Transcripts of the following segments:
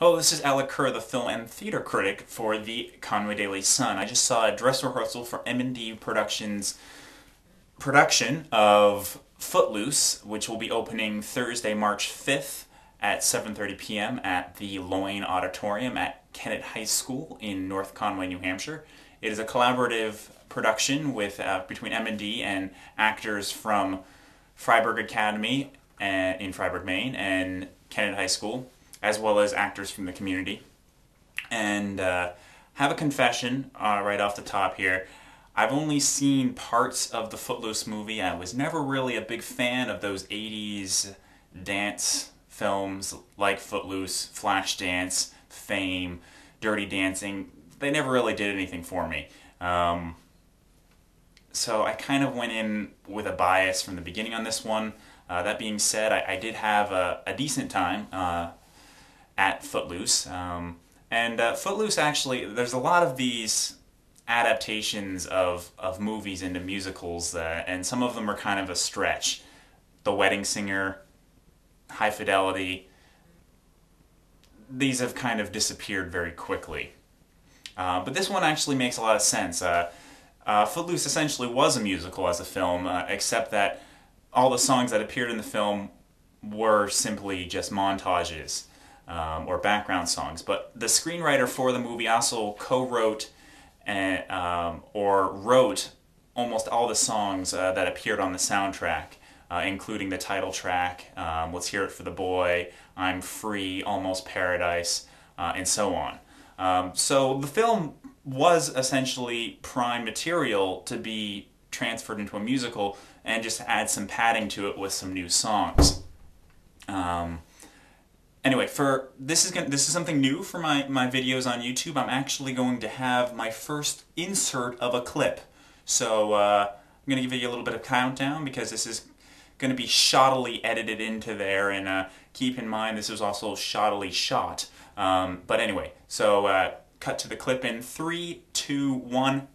Hello, this is Alec Kerr, the film and theater critic for the Conway Daily Sun. I just saw a dress rehearsal for M&D Productions' production of Footloose, which will be opening Thursday, March 5th at 7:30 p.m. at the Loyne Auditorium at Kennett High School in North Conway, New Hampshire. It is a collaborative production with between M&D and actors from Fryeburg Academy in Fryeburg, Maine, and Kennett High School, as well as actors from the community. And have a confession right off the top here. I've only seen parts of the Footloose movie. I was never really a big fan of those 80s dance films like Footloose, Flashdance, Fame, Dirty Dancing. They never really did anything for me. So I kind of went in with a bias from the beginning on this one. That being said, I did have a decent time at Footloose. Footloose, actually, there's a lot of these adaptations of movies into musicals, and some of them are kind of a stretch. The Wedding Singer, High Fidelity, these have kind of disappeared very quickly. But this one actually makes a lot of sense. Footloose essentially was a musical as a film, except that all the songs that appeared in the film were simply just montages or background songs. But the screenwriter for the movie also co-wrote or wrote almost all the songs that appeared on the soundtrack, including the title track, Let's Hear It for the Boy, I'm Free, Almost Paradise, and so on. So the film was essentially prime material to be transferred into a musical and just add some padding to it with some new songs. Anyway, this is something new for my videos on YouTube. I'm actually going to have my first insert of a clip. So I'm going to give you a little bit of countdown because this is going to be shoddily edited into there, and keep in mind this is also shoddily shot. But anyway, so cut to the clip in 3, 2, 1.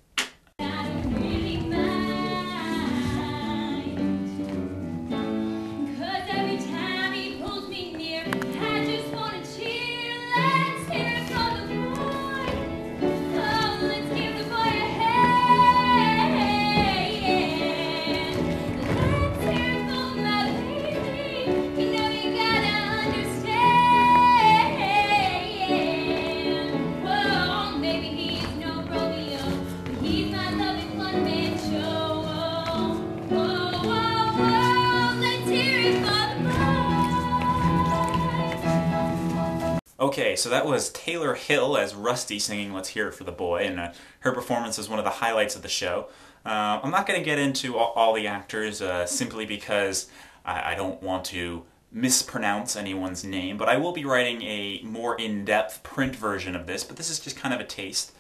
Okay, so that was Taylor Hill as Rusty singing Let's Hear It for the Boy, and her performance is one of the highlights of the show. I'm not going to get into all the actors simply because I don't want to mispronounce anyone's name, but I will be writing a more in-depth print version of this, but this is just kind of a taste.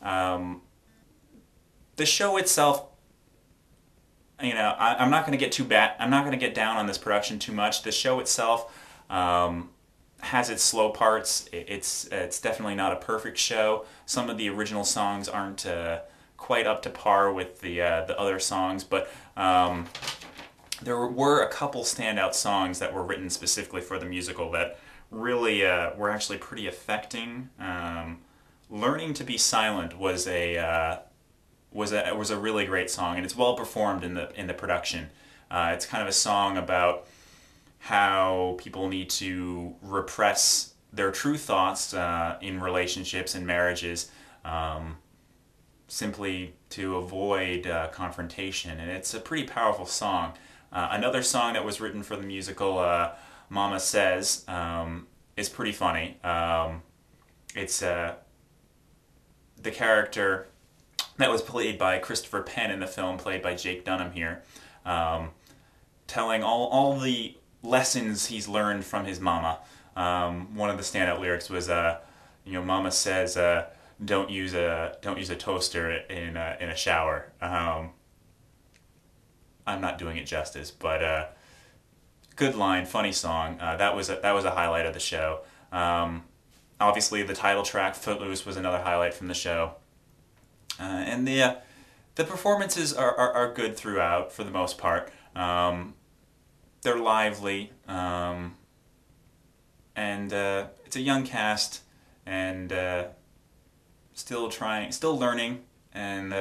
The show itself, you know, I'm not going to get too bad. I'm not going to get down on this production too much. The show itself has its slow parts. It's definitely not a perfect show. Some of the original songs aren't quite up to par with the other songs, but there were a couple standout songs that were written specifically for the musical that really were actually pretty affecting. "Learning to Be Silent" was a really great song, and it's well performed in the production. It's kind of a song about how people need to repress their true thoughts in relationships and marriages, simply to avoid confrontation, and it's a pretty powerful song. Another song that was written for the musical, Mama Says, is pretty funny. It's the character that was played by Christopher Penn in the film, played by Jake Dunham here, telling all the lessons he's learned from his mama. One of the standout lyrics was, Mama says, don't use a toaster in a shower. I'm not doing it justice, but good line, funny song. That was a highlight of the show. Obviously, the title track, Footloose, was another highlight from the show. And the performances are good throughout for the most part. They're lively. and it's a young cast, and still learning, and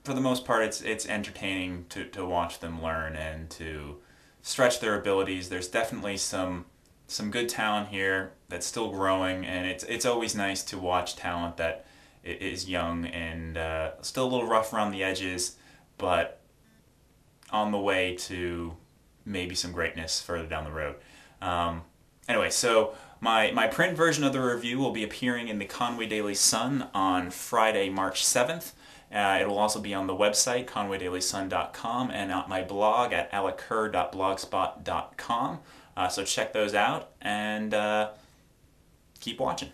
for the most part, it's entertaining to watch them learn and to stretch their abilities. There's definitely some good talent here that's still growing, and it's always nice to watch talent that is young and still a little rough around the edges, but on the way to maybe some greatness further down the road. Anyway, so my print version of the review will be appearing in the Conway Daily Sun on Friday, March 7th. It will also be on the website, conwaydailysun.com, and on my blog at alexher.blogspot.com. So check those out, and keep watching.